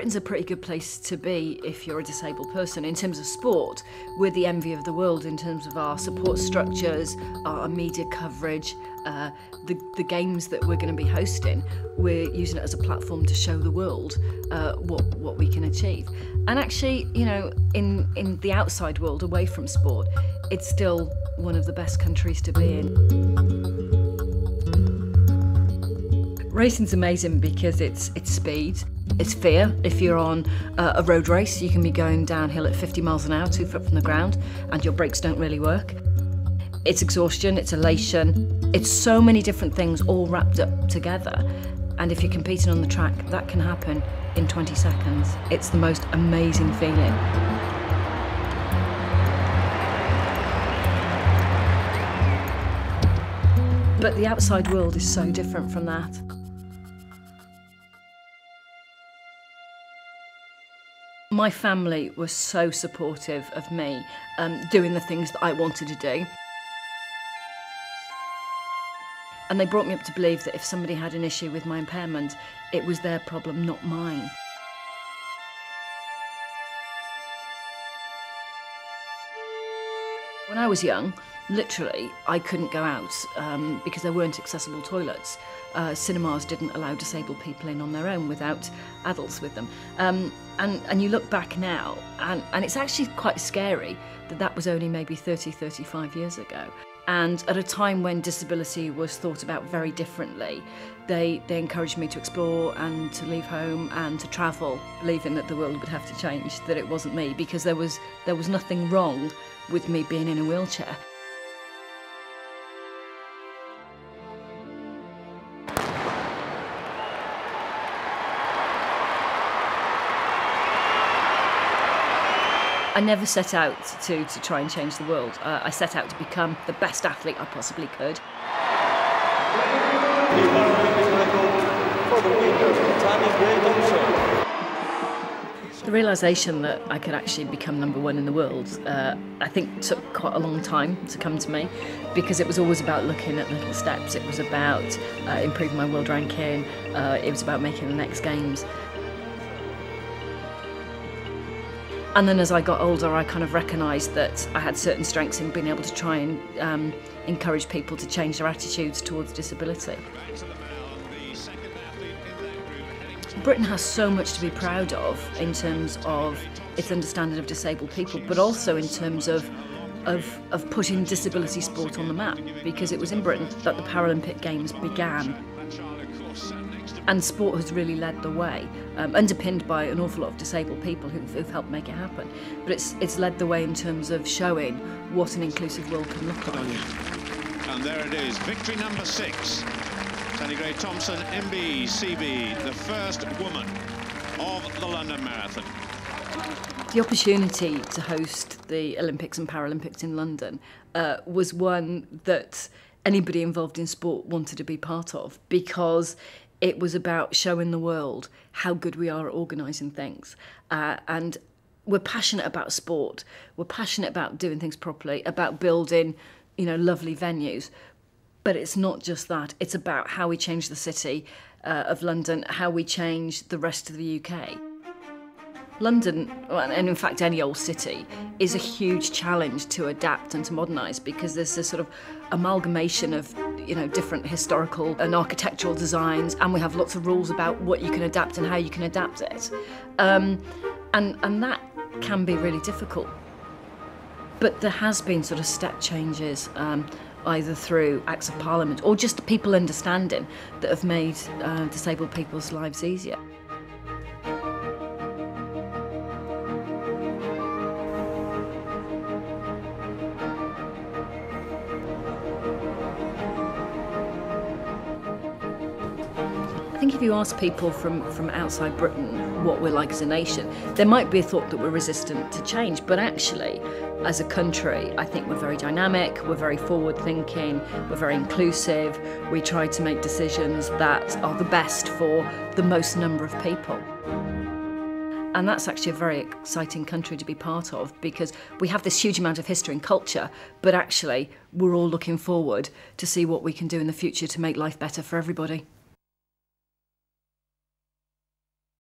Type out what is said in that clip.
Britain's a pretty good place to be if you're a disabled person. In terms of sport, we're the envy of the world in terms of our support structures, our media coverage, the games that we're going to be hosting. We're using it as a platform to show the world what we can achieve. And actually, you know, in the outside world, away from sport, it's still one of the best countries to be in. Racing's amazing because it's speed, it's fear. If you're on a road race, you can be going downhill at 50 miles an hour, 2 foot from the ground, and your brakes don't really work. It's exhaustion, it's elation, it's so many different things all wrapped up together. And if you're competing on the track, that can happen in 20 seconds. It's the most amazing feeling. But the outside world is so different from that. My family was so supportive of me doing the things that I wanted to do. And they brought me up to believe that if somebody had an issue with my impairment, it was their problem, not mine. When I was young, literally, I couldn't go out because there weren't accessible toilets. Cinemas didn't allow disabled people in on their own without adults with them. And you look back now, and it's actually quite scary that that was only maybe 30, 35 years ago. And at a time when disability was thought about very differently, they encouraged me to explore and to leave home and to travel, believing that the world would have to change, that it wasn't me, because there was nothing wrong with me being in a wheelchair. I never set out to try and change the world. I set out to become the best athlete I possibly could. For the winner, Tanija. The realisation that I could actually become #1 in the world, I think took quite a long time to come to me, because it was always about looking at little steps. It was about improving my world ranking. It was about making the next games. And then as I got older, I kind of recognised that I had certain strengths in being able to try and encourage people to change their attitudes towards disability. Britain has so much to be proud of in terms of its understanding of disabled people, but also in terms of putting disability sport on the map, because it was in Britain that the Paralympic Games began. And sport has really led the way, underpinned by an awful lot of disabled people who've helped make it happen. But it's led the way in terms of showing what an inclusive world can look like. And there it is, victory number 6. Greja-Tompsone, MB, CB, the first woman of the London Marathon. The opportunity to host the Olympics and Paralympics in London was one that anybody involved in sport wanted to be part of, because it was about showing the world how good we are at organising things. And we're passionate about sport. We're passionate about doing things properly, about building, you know, lovely venues. But it's not just that. It's about how we change the city of London, how we change the rest of the UK. London, and in fact any old city, is a huge challenge to adapt and to modernise, because there's this sort of amalgamation of, you know, different historical and architectural designs, and we have lots of rules about what you can adapt and how you can adapt it. And that can be really difficult. But there has been sort of step changes, either through Acts of Parliament or just people understanding, that have made disabled people's lives easier. I think if you ask people from outside Britain what we're like as a nation, there might be a thought that we're resistant to change, but actually, as a country, I think we're very dynamic, we're very forward-thinking, we're very inclusive, we try to make decisions that are the best for the most number of people. And that's actually a very exciting country to be part of, because we have this huge amount of history and culture, but actually we're all looking forward to see what we can do in the future to make life better for everybody.